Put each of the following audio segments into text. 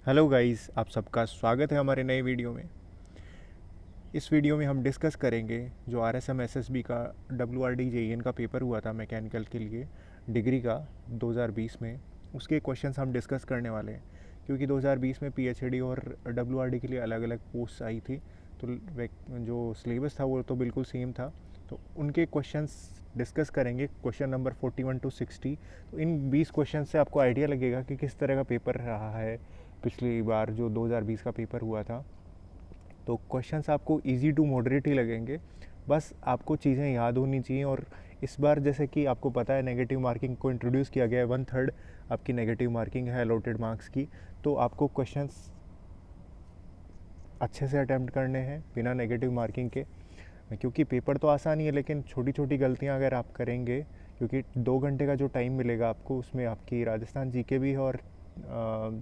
Hello guys, आप सबका स्वागत है हमारे नए वीडियो में। इस वीडियो में हम डिस्कस करेंगे जो RSM SSB का WRD JEN का पेपर हुआ था मैकेनिकल के लिए डिग्री का 2020 में, उसके क्वेश्चंस हम डिस्कस करने वाले हैं। क्योंकि 2020 में PhD और WRD के लिए अलग अलग पोस्ट आई थी, तो जो सिलेबस था वो तो बिल्कुल सेम था, तो उनके क्वेश्चंस डिस्कस करेंगे, क्वेश्चन नंबर 41 to 60। तो इन 20 क्वेश्चन से आपको आइडिया लगेगा कि किस तरह का पेपर रहा है पिछली बार जो 2020 का पेपर हुआ था। तो क्वेश्चंस आपको इजी टू मॉडरेट ही लगेंगे, बस आपको चीज़ें याद होनी चाहिए। और इस बार जैसे कि आपको पता है नेगेटिव मार्किंग को इंट्रोड्यूस किया गया है, 1/3 आपकी नेगेटिव मार्किंग है अलॉटेड मार्क्स की। तो आपको क्वेश्चंस अच्छे से अटैम्प्ट करने हैं बिना नेगेटिव मार्किंग के, क्योंकि पेपर तो आसान ही है, लेकिन छोटी छोटी गलतियां अगर आप करेंगे, क्योंकि 2 घंटे का जो टाइम मिलेगा आपको, उसमें आपकी राजस्थान जीके भी है और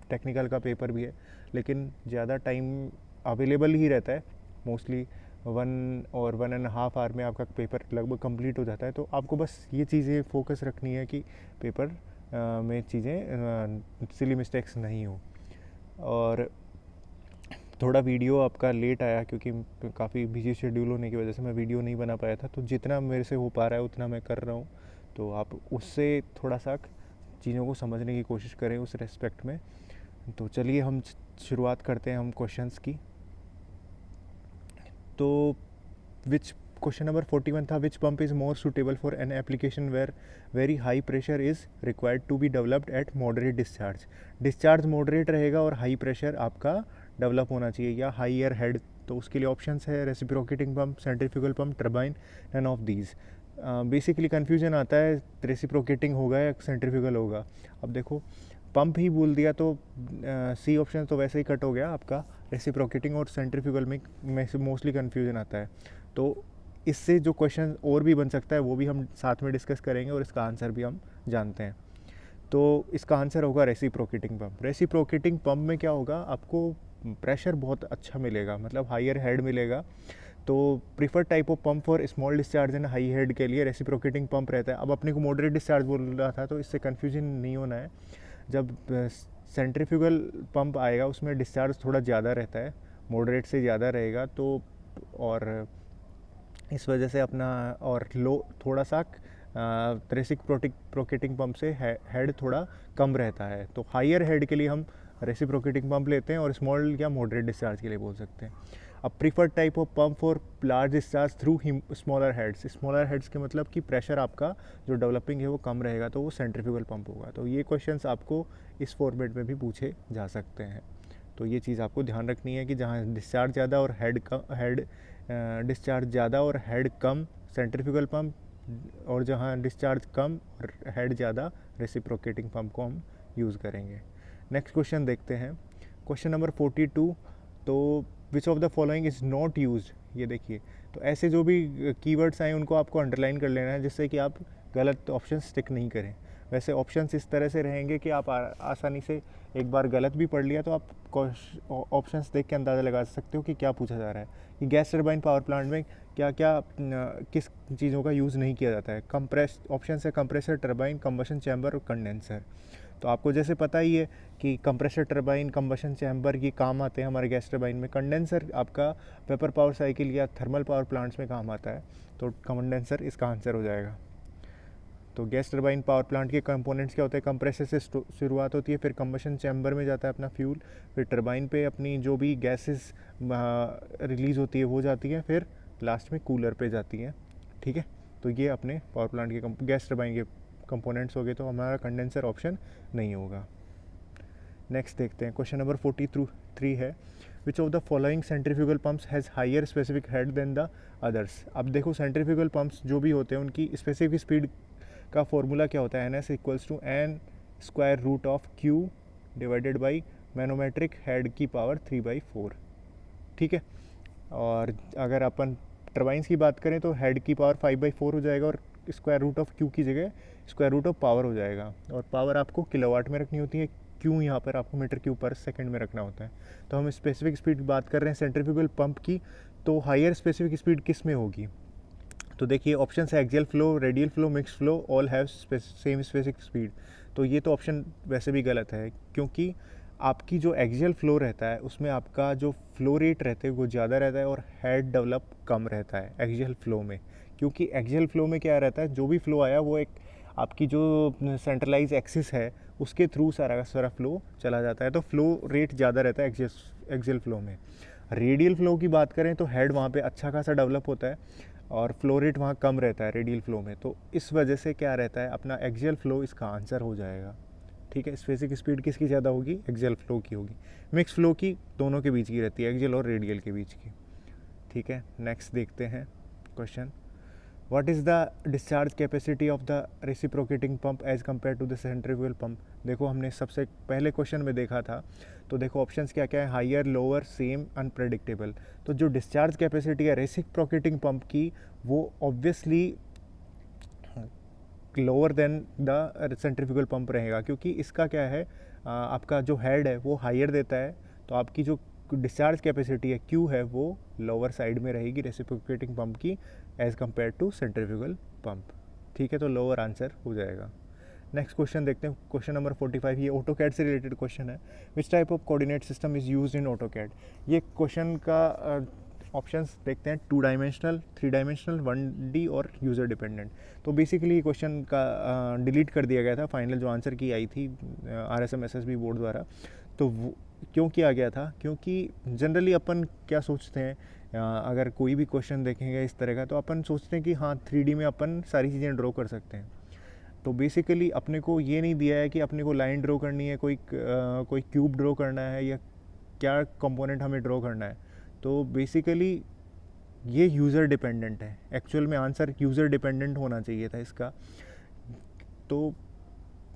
टेक्निकल का पेपर भी है, लेकिन ज़्यादा टाइम अवेलेबल ही रहता है। मोस्टली 1 और 1.5 आवर में आपका पेपर लगभग कंप्लीट हो जाता है। तो आपको बस ये चीज़ें फोकस रखनी है कि पेपर में चीज़ें सिली मिस्टेक्स नहीं हो। और थोड़ा वीडियो आपका लेट आया क्योंकि काफ़ी बिजी शेड्यूल होने की वजह से मैं वीडियो नहीं बना पाया था, तो जितना मेरे से हो पा रहा है उतना मैं कर रहा हूँ। तो आप उससे थोड़ा सा चीज़ों को समझने की कोशिश करें उस रेस्पेक्ट में। तो चलिए हम शुरुआत करते हैं हम क्वेश्चंस की। तो विच क्वेश्चन नंबर 41 था, which pump is more suitable for an application where very high pressure is required to be developed at moderate discharge. Discharge moderate रहेगा और हाई प्रेशर आपका डेवलप होना चाहिए, या हाईयर हेड। तो उसके लिए ऑप्शंस है reciprocating pump, centrifugal pump, turbine, none of these. Basically confusion आता है रेसिप्रोकेटिंग होगा या सेंट्रीफ्यूगल होगा। अब देखो, पंप ही बोल दिया तो सी ऑप्शन तो वैसे ही कट हो गया आपका। रेसिप्रोकेटिंग और सेंट्रीफ्यूगल में से मोस्टली कन्फ्यूजन आता है। तो इससे जो क्वेश्चन और भी बन सकता है वो भी हम साथ में डिस्कस करेंगे और इसका आंसर भी हम जानते हैं। तो इसका आंसर होगा रेसिप्रोकेटिंग पंप। रेसिप्रोकेटिंग पंप में क्या होगा, आपको प्रेशर बहुत अच्छा मिलेगा, मतलब हायर हेड मिलेगा। तो prefer type of pump for small discharge and high head के लिए रेसिप्रोकेटिंग पंप रहता है। अब अपने को मॉडरेट डिस्चार्ज बोल रहा था, तो इससे कन्फ्यूजन नहीं होना है। जब सेंट्रीफ्यूगल पंप आएगा उसमें डिस्चार्ज थोड़ा ज़्यादा रहता है, मॉडरेट से ज़्यादा रहेगा। तो और इस वजह से अपना और लो थोड़ा सा रेसिप्रोकेटिंग पंप से हेड थोड़ा कम रहता है। तो हायर हेड के लिए हम रेसिप्रोकेटिंग पंप लेते हैं, और स्मॉल या मॉडरेट डिस्चार्ज के लिए बोल सकते हैं। अब preferred type of pump for large discharge through smaller heads. Smaller heads के मतलब कि प्रेशर आपका जो डेवलपिंग है वो कम रहेगा, तो वो सेंट्रीफ्यूगल पंप होगा। तो ये क्वेश्चंस आपको इस फॉर्मेट में भी पूछे जा सकते हैं। तो ये चीज़ आपको ध्यान रखनी है कि जहाँ डिस्चार्ज ज़्यादा और हेड डिस्चार्ज ज़्यादा और हेड कम सेंट्रीफ्यूगल पंप, और जहाँ डिस्चार्ज कम और हेड ज़्यादा रेसिप्रोकेटिंग पंप को हम यूज़ करेंगे। नेक्स्ट क्वेश्चन देखते हैं, क्वेश्चन नंबर 42। तो विच of the following is not use. ये देखिए, तो ऐसे जो भी कीवर्ड्स आए उनको आपको अंडरलाइन कर लेना है, जिससे कि आप गलत ऑप्शन टिक नहीं करें। वैसे ऑप्शंस इस तरह से रहेंगे कि आप आसानी से एक बार गलत भी पढ़ लिया तो आप ऑप्शंस देख के अंदाज़ा लगा सकते हो कि क्या पूछा जा रहा है। कि गैस टरबाइन पावर प्लांट में क्या क्या किस चीज़ों का यूज़ नहीं किया जाता है। कंप्रेस ऑप्शन है कंप्रेसर, टरबाइन, कंबशन चैम्बर और कंडेंसर। तो आपको जैसे पता ही है कि कंप्रेसर टरबाइन, कंबशन चैम्बर ये काम आते हैं हमारे गैस टरबाइन में। कंडेंसर आपका वेपर पावर साइकिल या थर्मल पावर प्लांट्स में काम आता है, तो कंडेंसर इसका आंसर हो जाएगा। तो गैस टरबाइन पावर प्लांट के कंपोनेंट्स क्या होते हैं, कंप्रेसर से शुरुआत होती है, फिर कंबशन चैम्बर में जाता है अपना फ्यूल, फिर टरबाइन पे अपनी जो भी गैसेस रिलीज़ होती है वो जाती है, फिर लास्ट में कूलर पे जाती है। ठीक है, तो ये अपने पावर प्लांट के गैस टरबाइन के कंपोनेंट्स हो गए, तो हमारा कंडेंसर ऑप्शन नहीं होगा। नेक्स्ट देखते हैं, क्वेश्चन नंबर 43 है, which of the following centrifugal pumps has higher specific head than the others. अब देखो, सेंट्रीफ्यूगल पंप्स जो भी होते हैं उनकी स्पेसिफिक स्पीड का फॉर्मूला क्या होता है, NS equals to n² divided by manometric head की पावर 3/4। ठीक है, और अगर अपन टर्बाइंस की बात करें तो हेड की पावर 5/4 हो जाएगा, और √Q की जगह √पावर हो जाएगा। और पावर आपको किलोवाट में रखनी होती है, क्यों यहाँ पर आपको मीटर क्यूब पर सेकंड में रखना होता है। तो हम स्पेसिफिक स्पीड बात कर रहे हैं सेंट्रीफ्यूगल पंप की, तो हायर स्पेसिफिक स्पीड किस में होगी। तो देखिए ऑप्शन है axial flow, radial flow, mix flow, all have same specific speed. तो ये तो ऑप्शन वैसे भी गलत है, क्योंकि आपकी जो एक्सियल फ्लो रहता है उसमें आपका जो फ्लो रेट रहते हैं वो ज़्यादा रहता है और हेड डेवलप कम रहता है एक्सियल फ्लो में। क्योंकि एक्सियल फ्लो में क्या रहता है, जो भी फ्लो आया वो एक आपकी जो सेंट्रलाइज एक्सिस है उसके थ्रू सारा का सारा फ्लो चला जाता है, तो फ्लो रेट ज़्यादा रहता है एक्सियल फ्लो में। रेडियल फ्लो की बात करें तो हेड वहाँ पे अच्छा खासा डेवलप होता है और फ्लो रेट वहाँ कम रहता है रेडियल फ्लो में। तो इस वजह से क्या रहता है, अपना एक्सियल फ्लो इसका आंसर हो जाएगा। ठीक है, स्पेसिफिक स्पीड किसकी ज़्यादा होगी, एक्सियल फ्लो की होगी। मिक्स फ्लो की दोनों के बीच की रहती है, एक्सियल और रेडियल के बीच की। ठीक है, नेक्स्ट देखते हैं question. What is the discharge capacity of the reciprocating pump as compare to the centrifugal pump. देखो हमने सबसे पहले क्वेश्चन में देखा था, तो देखो ऑप्शंस क्या क्या है, हायर, लोअर, सेम, अनप्रेडिक्टेबल। तो जो डिस्चार्ज कैपेसिटी है रेसिप्रोकेटिंग पंप की वो obviously lower than the centrifugal pump रहेगा, क्योंकि इसका क्या है, आपका जो हेड है वो हायर देता है, तो आपकी जो डिस्चार्ज कैपेसिटी है क्यू है वो लोअर साइड में रहेगी रेसिप्रोकेटिंग पंप की as compare to centrifugal pump. ठीक है, तो लोअर आंसर हो जाएगा। नेक्स्ट क्वेश्चन देखते हैं, क्वेश्चन नंबर 45। ये ऑटोकैड से रिलेटेड क्वेश्चन है। Which type of coordinate system is used in AutoCAD. ये क्वेश्चन का ऑप्शंस देखते हैं, 2 डायमेंशनल, 3 डायमेंशनल, 1D और यूज़र डिपेंडेंट। तो बेसिकली क्वेश्चन का डिलीट कर दिया गया था, फाइनल जो आंसर की आई थी RSM SSB बोर्ड द्वारा। तो वो क्यों किया गया था, क्योंकि जनरली अपन क्या सोचते हैं, अगर कोई भी क्वेश्चन देखेंगे इस तरह का तो अपन सोचते हैं कि हाँ 3D में अपन सारी चीज़ें ड्रॉ कर सकते हैं। तो बेसिकली अपने को ये नहीं दिया है कि अपने को लाइन ड्रॉ करनी है, कोई क्यूब ड्रॉ करना है या क्या कंपोनेंट हमें ड्रॉ करना है। तो बेसिकली ये यूज़र डिपेंडेंट है, एक्चुअल में आंसर यूज़र डिपेंडेंट होना चाहिए था इसका। तो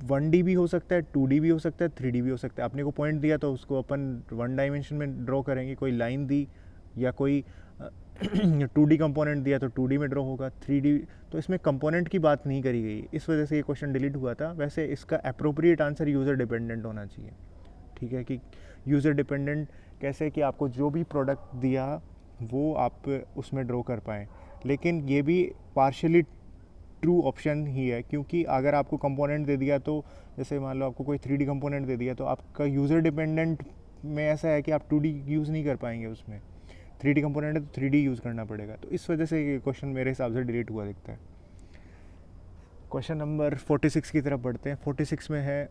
1D भी हो सकता है, 2D भी हो सकता है, 3D भी हो सकता है। अपने को पॉइंट दिया तो उसको अपन 1 डायमेंशन में ड्रॉ करेंगे, कोई लाइन दी या कोई 2D कंपोनेंट दिया तो 2D में ड्रॉ होगा, 3D। तो इसमें कंपोनेंट की बात नहीं करी गई, इस वजह से ये क्वेश्चन डिलीट हुआ था। वैसे इसका अप्रोप्रिएट आंसर यूज़र डिपेंडेंट होना चाहिए। ठीक है, कि यूज़र डिपेंडेंट कैसे, कि आपको जो भी प्रोडक्ट दिया वो आप उसमें ड्रॉ कर पाएँ। लेकिन ये भी पार्शियली ट्रू ऑप्शन ही है, क्योंकि अगर आपको कंपोनेंट दे दिया तो जैसे मान लो आपको कोई 3D कंपोनेंट दे दिया तो आपका यूज़र डिपेंडेंट में ऐसा है कि आप 2D यूज़ नहीं कर पाएंगे, उसमें 3D कंपोनेंट है तो 3D यूज़ करना पड़ेगा। तो इस वजह से ये क्वेश्चन मेरे हिसाब से डिलीट हुआ दिखता है। क्वेश्चन नंबर 46 की तरफ बढ़ते हैं। 46 में है,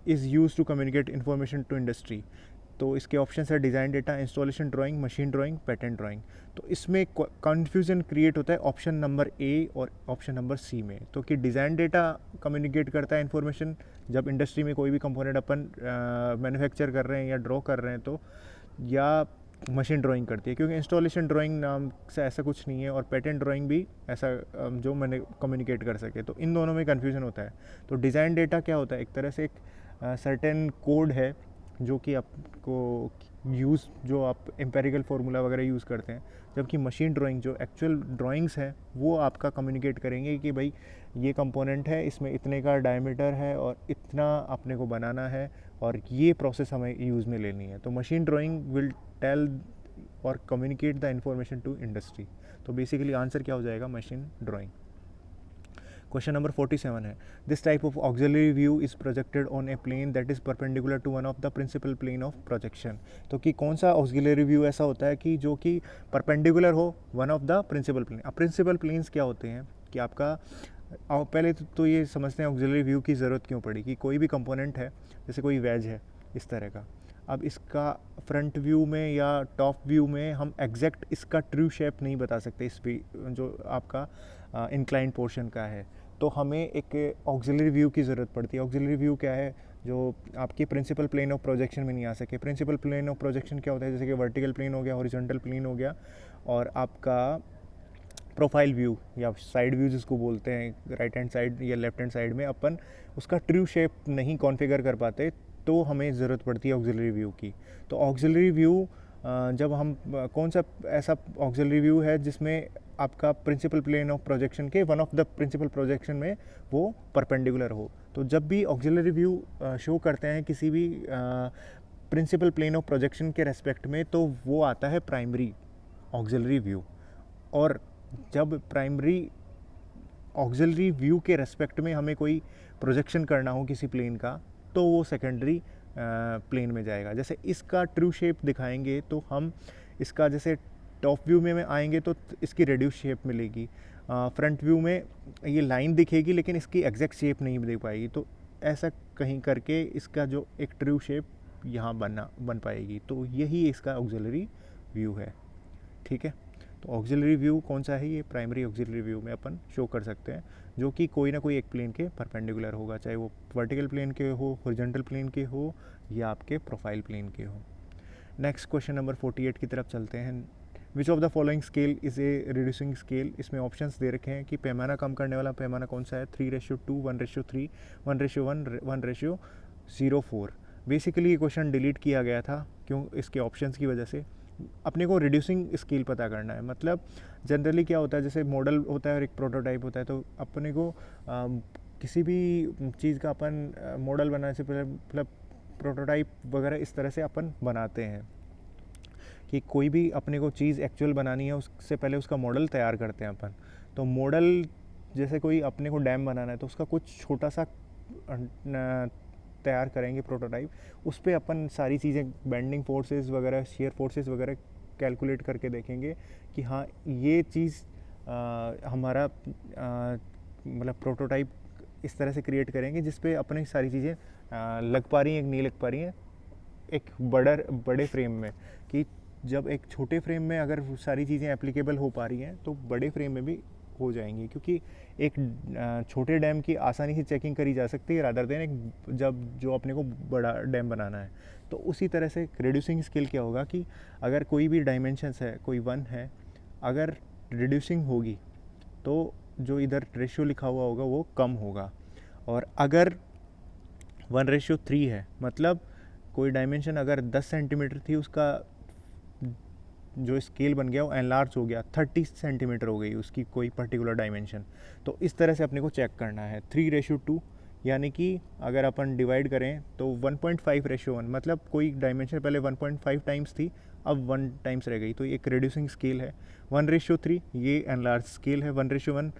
is use to communicate information to industry. तो इसके ऑप्शन है design data, installation drawing, machine drawing, pattern drawing. तो इसमें कन्फ्यूज़न क्रिएट होता है ऑप्शन नंबर ए और ऑप्शन नंबर सी में। तो कि डिज़ाइन डेटा कम्युनिकेट करता है इन्फॉर्मेशन, जब इंडस्ट्री में कोई भी कंपोनेंट अपन मैन्युफैक्चर कर रहे हैं या ड्रॉ कर रहे हैं तो, या मशीन ड्राइंग करती है, क्योंकि इंस्टॉलेशन ड्राइंग नाम से ऐसा कुछ नहीं है और पैटर्न ड्राइंग भी ऐसा जो मैंने कम्युनिकेट कर सके। तो इन दोनों में कन्फ्यूज़न होता है। तो डिज़ाइन डेटा क्या होता है, एक तरह से एक सर्टेन कोड है जो कि आपको यूज़, जो आप एम्पेरिकल फार्मूला वगैरह यूज़ करते हैं, जबकि मशीन ड्राइंग जो एक्चुअल ड्राइंग्स हैं वो आपका कम्युनिकेट करेंगे कि भाई ये कंपोनेंट है, इसमें इतने का डायमीटर है और इतना अपने को बनाना है और ये प्रोसेस हमें यूज़ में लेनी है। तो मशीन ड्राइंग विल टेल और communicate the information to industry. तो बेसिकली आंसर क्या हो जाएगा, मशीन ड्राइंग। क्वेश्चन नंबर 47 है, this type of auxiliary view is projected on a plane that is perpendicular to one of the principal plane of projection. तो कि कौन सा auxiliary view ऐसा होता है कि जो कि परपेंडिकुलर हो one of the principal plane. अब प्रिंसिपल प्लेन्स क्या होते हैं कि आपका पहले तो ये समझते हैं ऑक्सिलरी व्यू की ज़रूरत क्यों पड़ी, कि कोई भी कंपोनेंट है, जैसे कोई वेज है इस तरह का, अब इसका फ्रंट व्यू में या टॉप व्यू में हम एग्जैक्ट इसका ट्रू शेप नहीं बता सकते, इस भी जो आपका इंक्लाइंड पोर्शन का है। तो हमें एक ऑक्सिलरी व्यू की ज़रूरत पड़ती है। ऑक्सिलरी व्यू क्या है, जो आपके प्रिंसिपल प्लेन ऑफ प्रोजेक्शन में नहीं आ सके। प्रिंसिपल प्लेन ऑफ प्रोजेक्शन क्या होता है, जैसे कि वर्टिकल प्लेन हो गया, हॉरिजॉन्टल प्लेन हो गया, और आपका प्रोफाइल व्यू या साइड व्यू जिसको बोलते हैं, राइट हैंड साइड या लेफ्ट हैंड साइड में अपन उसका ट्रू शेप नहीं कॉन्फ़िगर कर पाते, तो हमें ज़रूरत पड़ती है ऑक्सिलरी व्यू की। तो ऑक्सिलरी व्यू जब हम कौन सा ऐसा ऑक्सिलरी व्यू है जिसमें आपका प्रिंसिपल प्लेन ऑफ प्रोजेक्शन के one of the principal projection में वो परपेंडिकुलर हो। तो जब भी ऑक्सिलरी व्यू शो करते हैं किसी भी प्रिंसिपल प्लेन ऑफ प्रोजेक्शन के रेस्पेक्ट में, तो वो आता है प्राइमरी ऑक्सिलरी व्यू। और जब प्राइमरी ऑक्सिलरी व्यू के रेस्पेक्ट में हमें कोई प्रोजेक्शन करना हो किसी प्लेन का, तो वो सेकेंडरी प्लेन में जाएगा। जैसे इसका ट्रू शेप दिखाएंगे तो हम इसका जैसे टॉप व्यू में आएंगे तो इसकी रेड्यूस शेप मिलेगी, फ्रंट व्यू में ये लाइन दिखेगी लेकिन इसकी एग्जैक्ट शेप नहीं दिख पाएगी। तो ऐसा कहीं करके इसका जो एक ट्रू शेप यहाँ बन पाएगी। तो यही इसका ऑक्सिलरी व्यू है। ठीक है, तो ऑक्सिलरी व्यू कौन सा है? ये प्राइमरी ऑक्सिलरी व्यू में अपन शो कर सकते हैं, जो कि कोई ना कोई एक प्लेन के परपेंडिकुलर होगा, चाहे वो वर्टिकल प्लेन के हो, हॉरिजॉन्टल प्लेन के हो, या आपके प्रोफाइल प्लेन के हो। नेक्स्ट क्वेश्चन नंबर 48 की तरफ चलते हैं। विच of the following scale is a reducing scale? इसमें ऑप्शंस दे रखे हैं कि पैमाना कम करने वाला पैमाना कौन सा है? 3:2, 1:3, 1:1, 1:04। बेसिकली ये क्वेश्चन डिलीट किया गया था, क्यों? इसके ऑप्शंस की वजह से। अपने को रिड्यूसिंग स्केल पता करना है। मतलब जनरली क्या होता है, जैसे मॉडल होता है और एक प्रोटोटाइप होता है, तो अपने को किसी भी चीज़ का अपन मॉडल बनाने से पहले मतलब प्रोटोटाइप वगैरह इस तरह से अपन बनाते हैं कि कोई भी अपने को चीज़ एक्चुअल बनानी है उससे पहले उसका मॉडल तैयार करते हैं अपन। तो मॉडल जैसे कोई अपने को डैम बनाना है तो उसका कुछ छोटा सा तैयार करेंगे प्रोटोटाइप, उस पर अपन सारी चीज़ें बेंडिंग फोर्सेस वगैरह, शेयर फोर्सेस वगैरह कैलकुलेट करके देखेंगे कि हाँ ये चीज़ हमारा मतलब प्रोटोटाइप इस तरह से क्रिएट करेंगे जिस पे अपने सारी चीज़ें लग पा रही हैं, नहीं लग पा रही हैं एक बड़े फ्रेम में। कि जब एक छोटे फ्रेम में अगर सारी चीज़ें एप्लीकेबल हो पा रही हैं तो बड़े फ्रेम में भी हो जाएंगी, क्योंकि एक छोटे डैम की आसानी से चेकिंग करी जा सकती है रादर देन एक जब जो अपने को बड़ा डैम बनाना है। तो उसी तरह से रिड्यूसिंग स्केल क्या होगा कि अगर कोई भी डायमेंशंस है, कोई 1 है, अगर रिड्यूसिंग होगी तो जो इधर रेशियो लिखा हुआ होगा वो कम होगा, और अगर 1:3 है मतलब कोई डायमेंशन अगर 10 सेंटीमीटर थी, उसका जो स्केल बन गया वो एनलार्ज हो गया, 30 सेंटीमीटर हो गई उसकी कोई पर्टिकुलर डायमेंशन। तो इस तरह से अपने को चेक करना है। 3:2 यानी कि अगर अपन डिवाइड करें तो 1.5:1, मतलब कोई डायमेंशन पहले 1.5 टाइम्स थी, अब 1 टाइम्स रह गई, तो एक रिड्यूसिंग स्केल है। 1:3 ये एनलार्ज स्केल है। 1:1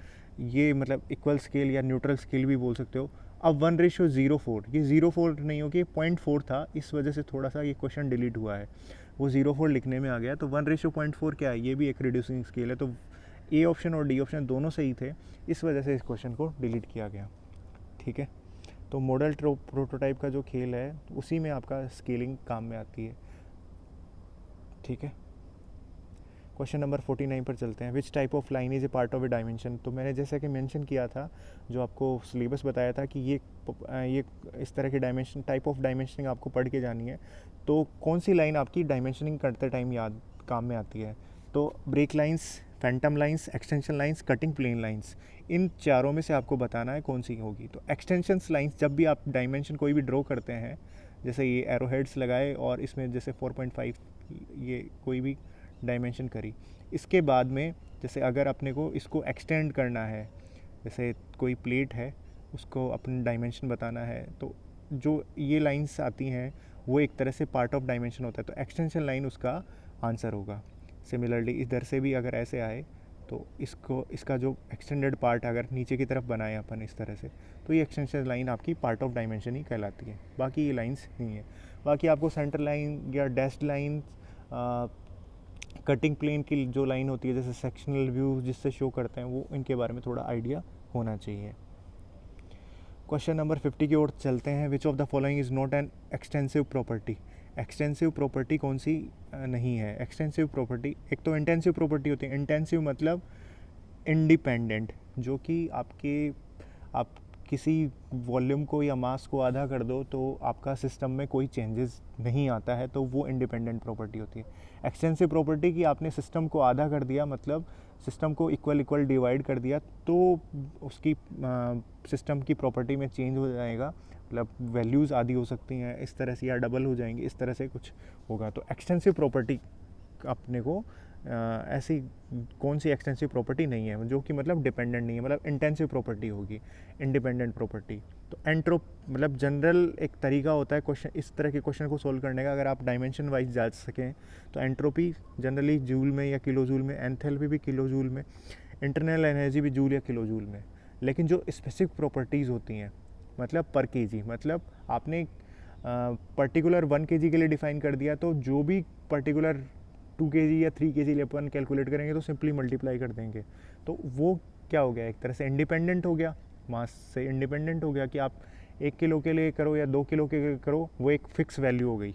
ये मतलब इक्वल स्केल या न्यूट्रल स्केल भी बोल सकते हो। अब 1:04, ये 0.4 नहीं होगी, 0.4 था, इस वजह से थोड़ा सा ये क्वेश्चन डिलीट हुआ है, वो 0.4 लिखने में आ गया। तो 1:0.4 क्या है? ये भी एक रिड्यूसिंग स्केल है। तो ए ऑप्शन और डी ऑप्शन दोनों सही थे, इस वजह से इस क्वेश्चन को डिलीट किया गया। ठीक है, तो मॉडल प्रोटोटाइप का जो खेल है उसी में आपका स्केलिंग काम में आती है। ठीक है, क्वेश्चन नंबर 49 पर चलते हैं। Which type of line is a part of A dimension? तो मैंने जैसा कि मेंशन किया था, जो आपको सिलेबस बताया था कि ये इस तरह की डायमेंशन टाइप ऑफ डायमेंशनिंग आपको पढ़ के जानी है। तो कौन सी लाइन आपकी डायमेंशनिंग करते टाइम काम में आती है? तो break lines, phantom lines, extension lines, cutting plane lines, इन चारों में से आपको बताना है कौन सी होगी। तो एक्सटेंशन लाइंस, जब भी आप डायमेंशन कोई भी ड्रॉ करते हैं, जैसे ये एरो हेड्स लगाए और इसमें जैसे 4.5 ये कोई भी डायमेंशन करी, इसके बाद में जैसे अगर अपने को इसको एक्सटेंड करना है, जैसे कोई प्लेट है उसको अपने डायमेंशन बताना है, तो जो ये लाइंस आती हैं वो एक तरह से पार्ट ऑफ डायमेंशन होता है, तो एक्सटेंशन लाइन उसका आंसर होगा। सिमिलरली इधर से भी अगर ऐसे आए तो इसका जो एक्सटेंडेड पार्ट अगर नीचे की तरफ बनाए अपन इस तरह से, तो ये एक्सटेंशन लाइन आपकी पार्ट ऑफ डायमेंशन ही कहलाती है, बाकी ये लाइंस नहीं है। बाकी आपको सेंटर लाइन या डैश्ड लाइन, कटिंग प्लेन की जो लाइन होती है, जैसे सेक्शनल व्यू जिससे शो करते हैं, वो इनके बारे में थोड़ा आइडिया होना चाहिए। क्वेश्चन नंबर 50 की ओर चलते हैं। विच of the following is not an extensive property? Extensive property कौन सी नहीं है? एक्सटेंसिव प्रॉपर्टी, एक तो इंटेंसिव प्रॉपर्टी होती है। इंटेंसिव मतलब इंडिपेंडेंट, जो कि आप किसी वॉल्यूम को या मास को आधा कर दो तो आपका सिस्टम में कोई चेंजेस नहीं आता है, तो वो इंडिपेंडेंट प्रॉपर्टी होती है। एक्सटेंसिव प्रॉपर्टी की आपने सिस्टम को आधा कर दिया, मतलब सिस्टम को इक्वल डिवाइड कर दिया, तो उसकी सिस्टम की प्रॉपर्टी में चेंज हो जाएगा, मतलब वैल्यूज़ आधी हो सकती हैं इस तरह से, या डबल हो जाएंगी, इस तरह से कुछ होगा। तो एक्सटेंसिव प्रॉपर्टी अपने को ऐसी कौन सी एक्सटेंसिव प्रॉपर्टी नहीं है जो कि मतलब डिपेंडेंट नहीं है, मतलब इंटेंसिव प्रॉपर्टी होगी, इंडिपेंडेंट प्रॉपर्टी। तो मतलब जनरल एक तरीका होता है क्वेश्चन, इस तरह के क्वेश्चन को सोल्व करने का, अगर आप डायमेंशन वाइज जा सकें तो एंट्रोपी जनरली जूल में या किलो जूल में, एंथैल्पी भी किलो जूल में, इंटरनल एनर्जी भी जूल या किलो जूल में। लेकिन जो स्पेसिफिक प्रॉपर्टीज़ होती हैं मतलब पर केजी, मतलब आपने पर्टिकुलर 1 kg के लिए डिफाइन कर दिया, तो जो भी पर्टिकुलर 2 kg या 3 kg लिए अपन कैलकुलेट करेंगे तो सिंपली मल्टीप्लाई कर देंगे। तो वो क्या हो गया, एक तरह से इंडिपेंडेंट हो गया, मास से इंडिपेंडेंट हो गया कि आप 1 किलो के लिए करो या 2 किलो के लिए करो, वो एक फिक्स वैल्यू हो गई।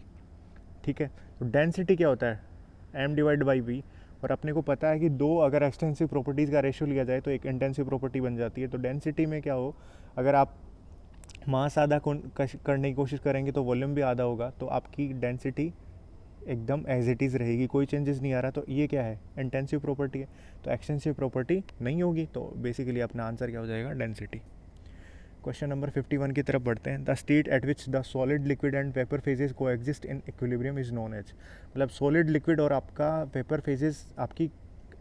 ठीक है, तो डेंसिटी क्या होता है, m डिवाइड बाई v, और अपने को पता है कि दो अगर एक्सटेंसिव प्रॉपर्टीज़ का रेशियो लिया जाए तो एक इंटेंसिव प्रॉपर्टी बन जाती है। तो डेंसिटी में क्या हो, अगर आप मास आधा करने की कोशिश करेंगे तो वॉल्यूम भी आधा होगा, तो आपकी डेंसिटी एकदम एज इट इज़ रहेगी, कोई चेंजेस नहीं आ रहा। तो ये क्या है, इंटेंसिव प्रॉपर्टी है, तो एक्सटेंसिव प्रॉपर्टी नहीं होगी, तो बेसिकली अपना आंसर क्या हो जाएगा, डेंसिटी। क्वेश्चन नंबर 51 की तरफ बढ़ते हैं। The state at which the solid liquid and vapour phases coexist in equilibrium is known as, मतलब सॉलिड लिक्विड और आपका वेपर फेजेस आपकी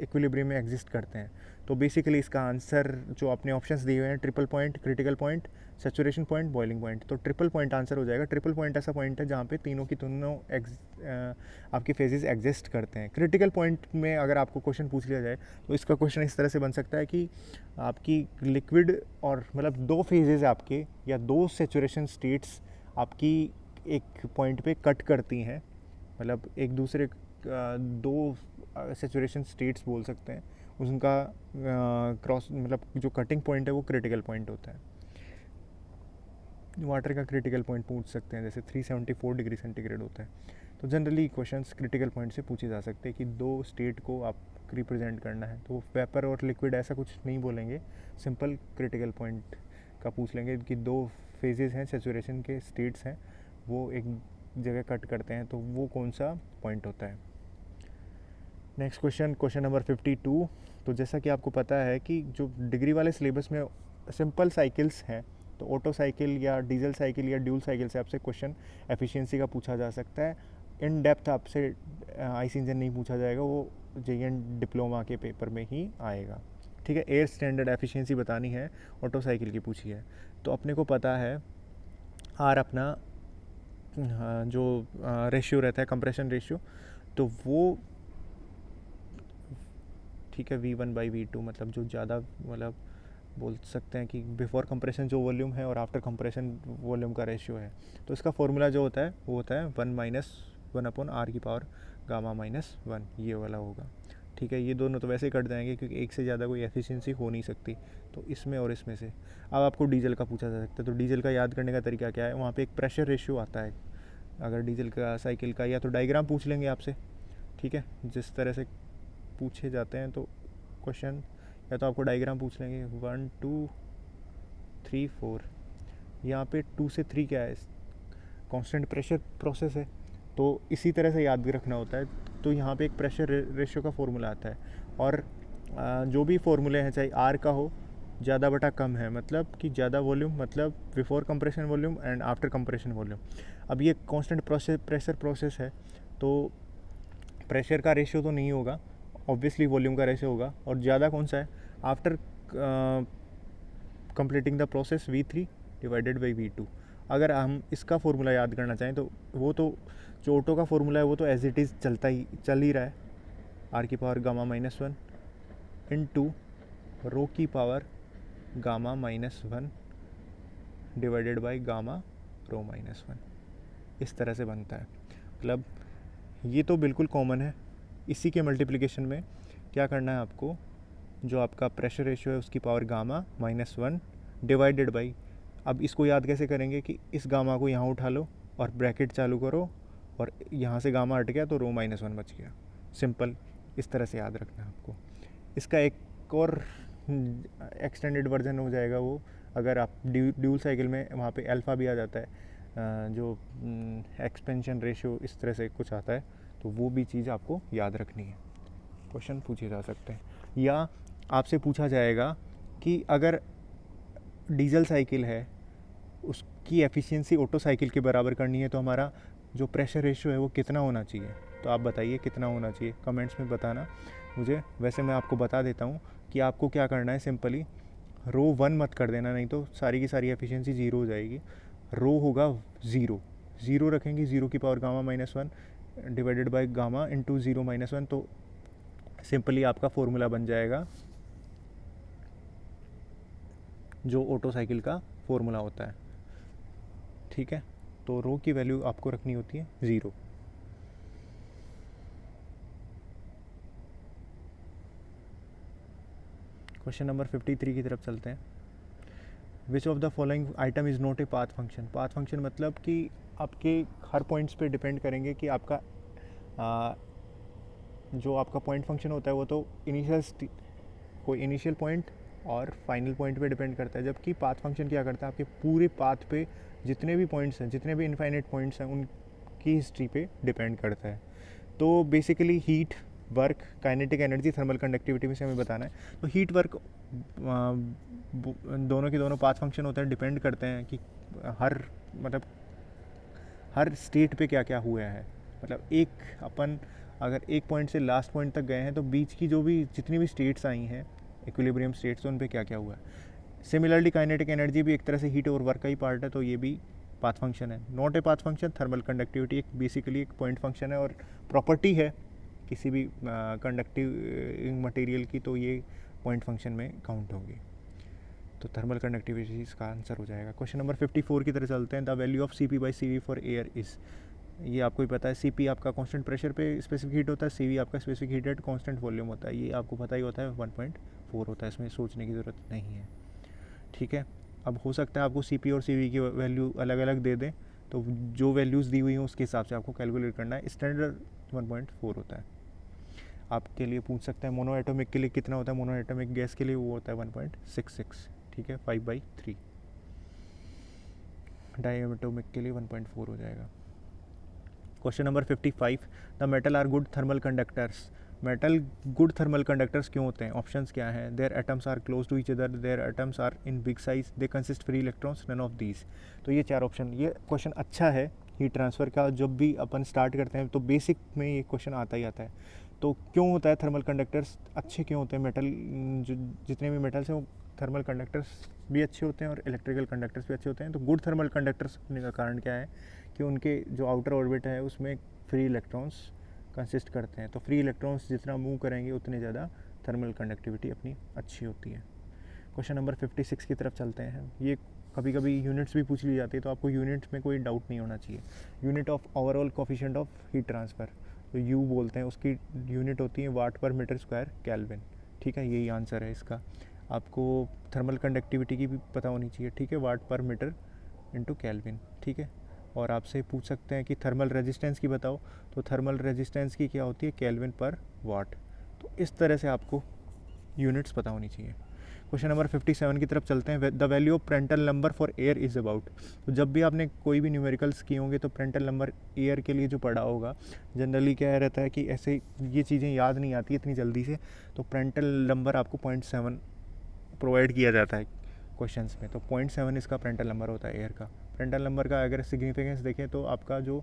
इक्विलिब्रियम में एग्जिस्ट करते हैं। तो बेसिकली इसका आंसर जो आपने ऑप्शंस दिए हुए हैं, triple point, critical point, saturation point, boiling point, तो ट्रिपल पॉइंट आंसर हो जाएगा। ट्रिपल पॉइंट ऐसा पॉइंट है जहाँ पे तीनों की तीनों आपकी फेजेस एग्जिस्ट करते हैं। क्रिटिकल पॉइंट में अगर आपको क्वेश्चन पूछ लिया जाए तो इसका क्वेश्चन इस तरह से बन सकता है कि आपकी लिक्विड और मतलब दो फेजेस आपके या दो सैचुरेशन स्टेट्स आपकी एक पॉइंट पे कट करती हैं, मतलब एक दूसरे दो सैचुरेशन स्टेट्स बोल सकते हैं, उनका क्रॉस मतलब जो कटिंग पॉइंट है वो क्रिटिकल पॉइंट होता है। वाटर का क्रिटिकल पॉइंट पूछ सकते हैं, जैसे 374 डिग्री सेंटीग्रेड होता है। तो जनरली क्वेश्चंस क्रिटिकल पॉइंट से पूछे जा सकते हैं कि दो स्टेट को आप रिप्रेजेंट करना है, तो वेपर और लिक्विड ऐसा कुछ नहीं बोलेंगे, सिंपल क्रिटिकल पॉइंट का पूछ लेंगे कि दो फेजेस हैं, सैचुरेशन के स्टेट्स हैं, वो एक जगह कट करते हैं, तो वो कौन सा पॉइंट होता है। Next question, question number 52। तो जैसा कि आपको पता है कि जो डिग्री वाले सिलेबस में सिंपल साइकिल्स हैं, तो ऑटो साइकिल या डीजल साइकिल या ड्यूल साइकिल से आपसे क्वेश्चन एफिशिएंसी का पूछा जा सकता है। इन डेप्थ आपसे आईसी इंजन नहीं पूछा जाएगा, वो जेईएन डिप्लोमा के पेपर में ही आएगा। ठीक है, एयर स्टैंडर्ड एफिशिएंसी बतानी है, ऑटो साइकिल की पूछी है। तो अपने को पता है आर अपना जो रेशियो रहता है, कंप्रेशन रेशियो, तो वो ठीक है V1/V2, मतलब जो ज़्यादा मतलब बोल सकते हैं कि बिफोर कंप्रेशन जो वॉल्यूम है और आफ्टर कंप्रेशन वॉल्यूम का रेशियो है। तो इसका फॉर्मूला जो होता है वो होता है 1-1/R⁻⁻1, ये वाला होगा। ठीक है, ये दोनों तो वैसे ही कट जाएंगे क्योंकि एक से ज़्यादा कोई एफिशिएंसी हो नहीं सकती, तो इसमें और इसमें से। अब आपको डीजल का पूछा जा सकता है, तो डीजल का याद करने का तरीका क्या है, वहाँ पर एक प्रेशर रेशियो आता है। अगर डीजल का साइकिल का या तो डायग्राम पूछ लेंगे आपसे, ठीक है, जिस तरह से पूछे जाते हैं तो क्वेश्चन, या तो आपको डायग्राम पूछ लेंगे 1 2 3 4, यहाँ पे 2 से 3 क्या है, कांस्टेंट प्रेशर प्रोसेस है, तो इसी तरह से याद भी रखना होता है। तो यहाँ पे एक प्रेशर रेशियो का फॉर्मूला आता है, और जो भी फॉर्मूले हैं चाहे आर का हो, ज़्यादा बटा कम है, मतलब कि ज़्यादा वॉल्यूम मतलब before compression volume and after compression volume. अब ये कांस्टेंट प्रेशर प्रोसेस है, तो प्रेशर का रेशियो तो नहीं होगा, ऑब्वियसली वॉल्यूम का रेशियो होगा, और ज़्यादा कौन सा है, after completing the process V3/V2। अगर हम इसका फॉर्मूला याद करना चाहें तो वो तो जो ऑटो का फॉर्मूला है वो तो एज इट इज़ चल ही रहा है, R⁻⁻1 इंटू ρ⁻⁻1 डिवाइडेड बाई Γ⁻ρ-1, इस तरह से बनता है। मतलब ये तो बिल्कुल कॉमन है। इसी के मल्टीप्लिकेशन में क्या करना है आपको, जो आपका प्रेशर रेशियो है उसकी पावर Γ-1 डिवाइडेड बाई, अब इसको याद कैसे करेंगे कि इस गामा को यहाँ उठा लो और ब्रैकेट चालू करो, और यहाँ से गामा हट गया तो ρ-1 बच गया। सिंपल, इस तरह से याद रखना है आपको। इसका एक और एक्सटेंडेड वर्जन हो जाएगा वो, अगर आप ड्यूल साइकिल में वहाँ पे अल्फ़ा भी आ जाता है, जो एक्सपेंशन रेशियो इस तरह से कुछ आता है, तो वो भी चीज़ आपको याद रखनी है। क्वेश्चन पूछे जा सकते हैं, या आपसे पूछा जाएगा कि अगर डीजल साइकिल है उसकी एफिशिएंसी ऑटो साइकिल के बराबर करनी है, तो हमारा जो प्रेशर रेशियो है वो कितना होना चाहिए, तो आप बताइए कितना होना चाहिए, कमेंट्स में बताना मुझे। वैसे मैं आपको बता देता हूँ कि आपको क्या करना है, सिंपली ρ1 मत कर देना, नहीं तो सारी की सारी एफिशिएंसी 0 हो जाएगी। रो होगा 0 रखेंगे, 0 की power Γ-1 divided by gamma into 0-1, तो सिंपली आपका फॉर्मूला बन जाएगा जो ऑटो साइकिल का फॉर्मूला होता है। ठीक है, तो रो की वैल्यू आपको रखनी होती है 0। क्वेश्चन नंबर 53 की तरफ चलते हैं। विच of the following item is not a path function. Path function मतलब कि आपके हर पॉइंट्स पे डिपेंड करेंगे कि आपका जो आपका पॉइंट फंक्शन होता है वो तो कोई इनिशियल पॉइंट और फाइनल पॉइंट पे डिपेंड करता है, जबकि पाथ फंक्शन क्या करता है, आपके पूरे पाथ पे जितने भी पॉइंट्स हैं, जितने भी इनफाइनाइट पॉइंट्स हैं, उनकी हिस्ट्री पे डिपेंड करता है। तो basically heat, work, kinetic energy, thermal conductivity में से हमें बताना है। तो हीट वर्क दोनों के दोनों पाथ फंक्शन होते हैं, डिपेंड करते हैं कि हर स्टेट पे क्या क्या हुआ है। मतलब अपन अगर एक पॉइंट से लास्ट पॉइंट तक गए हैं तो बीच की जितनी भी स्टेट्स आई हैं, इक्विलिब्रियम स्टेट्स, उन पे क्या क्या हुआ है। सिमिलरली काइनेटिक एनर्जी भी एक तरह से हीट और वर्क का ही पार्ट है, तो ये भी पाथ फंक्शन है। Not a path function, thermal conductivity एक बेसिकली एक पॉइंट फंक्शन है और प्रॉपर्टी है किसी भी कंडक्टिव मटेरियल की, तो ये पॉइंट फंक्शन में काउंट होगी। तो थर्मल कंडक्टिविटी इसका आंसर हो जाएगा। क्वेश्चन नंबर 54 की तरह चलते हैं। The value of CP/CV for air is. ये आपको ही पता है, CP आपका कांस्टेंट प्रेशर पे स्पेसिफिक हीट होता है, CV आपका specific heat at constant volume होता है। ये आपको पता ही होता है, 1.4 होता है, इसमें सोचने की ज़रूरत नहीं है। ठीक है, अब हो सकता है आपको CP और CV की वैल्यू अलग अलग दे दें, तो जो वैल्यूज़ दी हुई हैं उसके हिसाब से आपको कैलकुलेट करना है। स्टैंडर्ड 1.4 होता है। आपके लिए पूछ सकते हैं मोनो एटॉमिक के लिए कितना होता है, मोनो एटॉमिक गैस के लिए वो होता है 1.66। ठीक है, 5/3। डाई एटॉमिक के लिए 1.4 हो जाएगा। Question number 55। The metal are good thermal conductors. Metal good thermal conductors क्यों होते हैं? ऑप्शंस क्या हैं? Their atoms are close to each other, their atoms are in big size, they consist free electrons, none of these. तो ये 4 option. ये question अच्छा है हीट ट्रांसफ़र का, जब भी अपन स्टार्ट करते हैं तो बेसिक में ये क्वेश्चन आता ही आता है। तो क्यों होता है थर्मल कंडक्टर्स अच्छे क्यों होते हैं? मेटल जो जितने भी मेटल्स हैं वो थर्मल कंडक्टर्स भी अच्छे होते हैं और इलेक्ट्रिकल कंडक्टर्स भी अच्छे होते हैं। तो गुड थर्मल कंडक्टर्स होने का कारण क्या है कि उनके जो आउटर ऑर्बिट है उसमें फ्री इलेक्ट्रॉन्स कंसिस्ट करते हैं। तो फ्री इलेक्ट्रॉन्स जितना मूव करेंगे उतनी ज़्यादा थर्मल कंडक्टिविटी अपनी अच्छी होती है। क्वेश्चन नंबर 56 की तरफ चलते हैं। ये कभी कभी यूनिट्स भी पूछ ली जाती है, तो आपको यूनिट्स में कोई डाउट नहीं होना चाहिए। Unit of overall coefficient of heat transfer, तो यू बोलते हैं, उसकी यूनिट होती है वाट पर मीटर स्क्वायर केल्विन। ठीक है, यही आंसर है इसका। आपको थर्मल कंडक्टिविटी की भी पता होनी चाहिए। ठीक है, वाट पर मीटर इंटू केल्विन। ठीक है, और आपसे पूछ सकते हैं कि थर्मल रेजिस्टेंस की बताओ, तो थर्मल रेजिस्टेंस की क्या होती है? केल्विन पर वाट। तो इस तरह से आपको यूनिट्स पता होनी चाहिए। क्वेश्चन नंबर 57 की तरफ चलते हैं। The value of Prandtl number for air is about. तो जब भी आपने कोई भी न्यूमेरिकल्स किए होंगे तो प्रेंटल नंबर एयर के लिए जो पढ़ा होगा, जनरली क्या रहता है कि ऐसे ये चीज़ें याद नहीं आती इतनी जल्दी से, तो प्रेंटल नंबर आपको 0.7 प्रोवाइड किया जाता है क्वेश्चंस में। तो 0.7 इसका प्रेंटल नंबर होता है एयर का। प्रेंटल नंबर का अगर सिग्निफिकेंस देखें तो आपका जो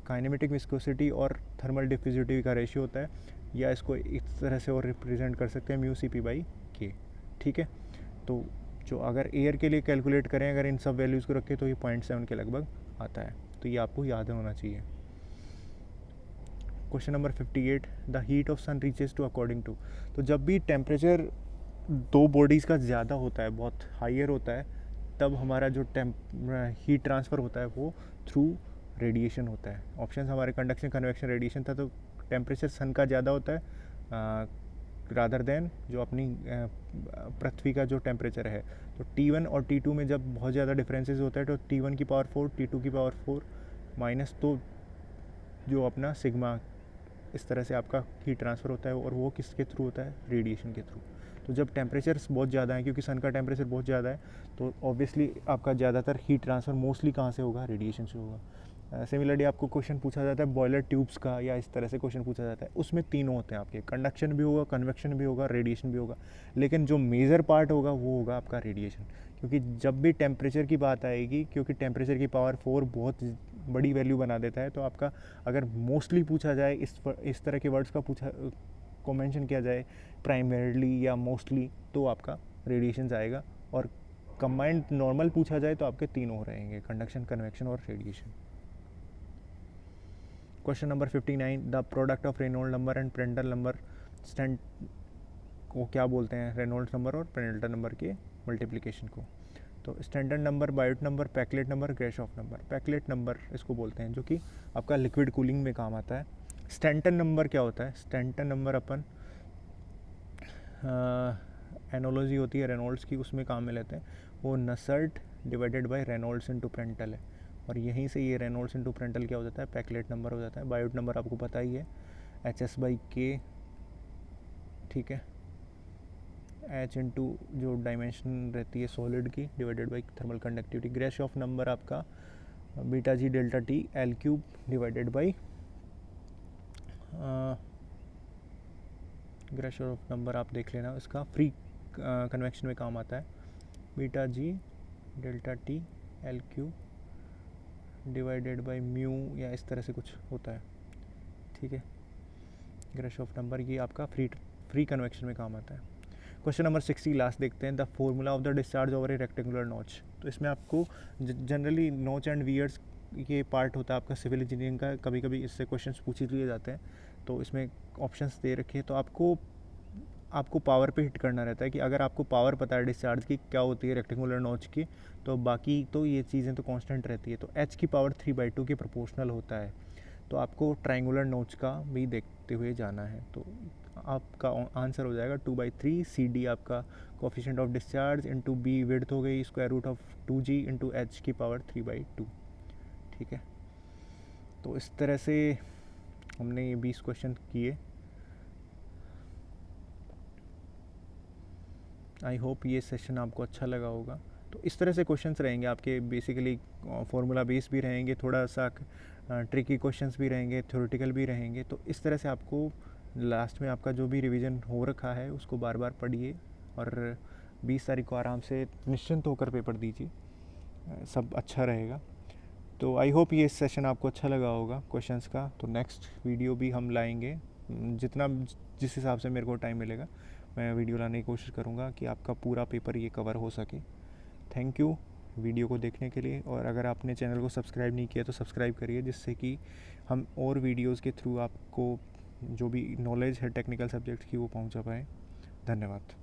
काइनेमेटिक विस्कोसिटी और थर्मल डिफ्यूजिविटी का रेशियो होता है, या इसको इस तरह से और रिप्रेजेंट कर सकते हैं μCp/K। ठीक है, तो जो अगर एयर के लिए कैलकुलेट करें, अगर इन सब वैल्यूज़ को रखें तो ये 0.7 के लगभग आता है। तो ये आपको याद होना चाहिए। Question number 58। The heat of sun reaches to according to. तो जब भी टेम्परेचर दो बॉडीज़ का ज़्यादा होता है, बहुत हाइयर होता है, तब हमारा जो हीट ट्रांसफ़र होता है वो थ्रू रेडिएशन होता है। ऑप्शन हमारे कंडक्शन, कन्वेक्शन, रेडिएशन था। तो टेम्परेचर सन का ज़्यादा होता है रादर देन जो अपनी पृथ्वी का जो टेम्परेचर है। तो T1 और T2 में जब बहुत ज़्यादा डिफरेंसेस होता है, तो T1 की पावर 4, T2 की पावर 4 माइनस, तो जो अपना सिग्मा, इस तरह से आपका हीट ट्रांसफ़र होता है, और वो किसके थ्रू होता है? रेडिएशन के थ्रू। तो जब टेम्परेचर्स बहुत ज़्यादा है, क्योंकि सन का टेम्परेचर बहुत ज़्यादा है, तो ऑब्वियसली आपका ज़्यादातर हीट ट्रांसफ़र मोस्टली कहाँ से होगा? रेडिएशन से होगा। सिमिलरली आपको क्वेश्चन पूछा जाता है बॉयलर ट्यूब्स का, या इस तरह से क्वेश्चन पूछा जाता है, उसमें तीनों होते हैं आपके, कंडक्शन भी होगा, कन्वेक्शन भी होगा, रेडिएशन भी होगा, लेकिन जो मेजर पार्ट होगा वो होगा आपका रेडिएशन। क्योंकि जब भी टेम्परेचर की बात आएगी, क्योंकि टेम्परेचर की पावर 4 बहुत बड़ी वैल्यू बना देता है, तो आपका अगर मोस्टली पूछा जाए, इस तरह के वर्ड्स को मेंशन किया जाए प्राइमरीली या मोस्टली, तो आपका रेडिएशन आएगा। और कंबाइंड नॉर्मल पूछा जाए तो आपके तीनों हो रहेंगे, कंडक्शन, कन्वेक्शन और radiation. Question number 59। The product of Reynold number and Prandtl number stand को क्या बोलते हैं? रेनॉल्ड्स नंबर और प्रेंटल नंबर के मल्टीप्लिकेशन को। तो standard number, Biot number, Peclet number, Grashof number. Peclet number इसको बोलते हैं, जो कि आपका लिक्विड कूलिंग में काम आता है। स्टैंटन नंबर क्या होता है? स्टैंटन नंबर अपन एनोलॉजी होती है रेनॉल्ड्स की, उसमें काम में लेते हैं। वो नसर्ट divided by Reynolds into Prantl है, और यहीं से ये रेनॉल्ड्स इनटू प्रेंटल क्या हो जाता है? पैकलेट नंबर हो जाता है। बायोट नंबर आपको पता ही है, HS/K, ठीक है, H इंटू जो डायमेंशन रहती है सॉलिड की divided by thermal conductivity. Grashof number आपका βg∆T L³ divided by ग्रेशॉफ number आप देख लेना, इसका फ्री कन्वेक्शन में काम आता है। βg∆T L³ divided by mu या इस तरह से कुछ होता है, ठीक है। ग्रेशॉफ नंबर ये आपका फ्री कन्वेक्शन में काम आता है। क्वेश्चन नंबर 60 लास्ट देखते हैं। The formula of the discharge over A rectangular notch. तो इसमें आपको जनरली नॉच एंड वियर्स ये पार्ट होता है आपका सिविल इंजीनियरिंग का, कभी कभी इससे क्वेश्चंस पूछ लिए जाते हैं, तो इसमें ऑप्शंस दे रखे हैं। तो आपको पावर पे हिट करना रहता है कि अगर आपको पावर पता है डिस्चार्ज की क्या होती है रेक्टेंगुलर नॉच की, तो बाकी तो ये चीज़ें तो कांस्टेंट रहती है। तो H की पावर 3/2 के प्रोपोर्शनल होता है। तो आपको ट्रायंगुलर नोच का भी देखते हुए जाना है। तो आपका आंसर हो जाएगा 2/3 CD आपका coefficient of discharge into B width हो गई √2G इंटू H की पावर 3/2, ठीक है। तो इस तरह से हमने ये 20 क्वेश्चन किए। आई होप ये सेशन आपको अच्छा लगा होगा। तो इस तरह से क्वेश्चंस रहेंगे आपके, बेसिकली फॉर्मूला बेस भी रहेंगे, थोड़ा सा ट्रिकी क्वेश्चंस भी रहेंगे, थ्योरेटिकल भी रहेंगे। तो इस तरह से आपको लास्ट में आपका जो भी रिवीजन हो रखा है उसको बार बार पढ़िए, और 20 तारीख को आराम से निश्चिंत होकर पेपर दीजिए, सब अच्छा रहेगा। तो आई होप ये सेशन आपको अच्छा लगा होगा क्वेश्चंस का। तो नेक्स्ट वीडियो भी हम लाएंगे, जिस हिसाब से मेरे को टाइम मिलेगा मैं वीडियो लाने की कोशिश करूँगा कि आपका पूरा पेपर ये कवर हो सके। थैंक यू वीडियो को देखने के लिए, और अगर आपने चैनल को सब्सक्राइब नहीं किया तो सब्सक्राइब करिए, जिससे कि हम और वीडियोस के थ्रू आपको जो भी नॉलेज है टेक्निकल सब्जेक्ट की वो पहुंचा पाएँ। धन्यवाद।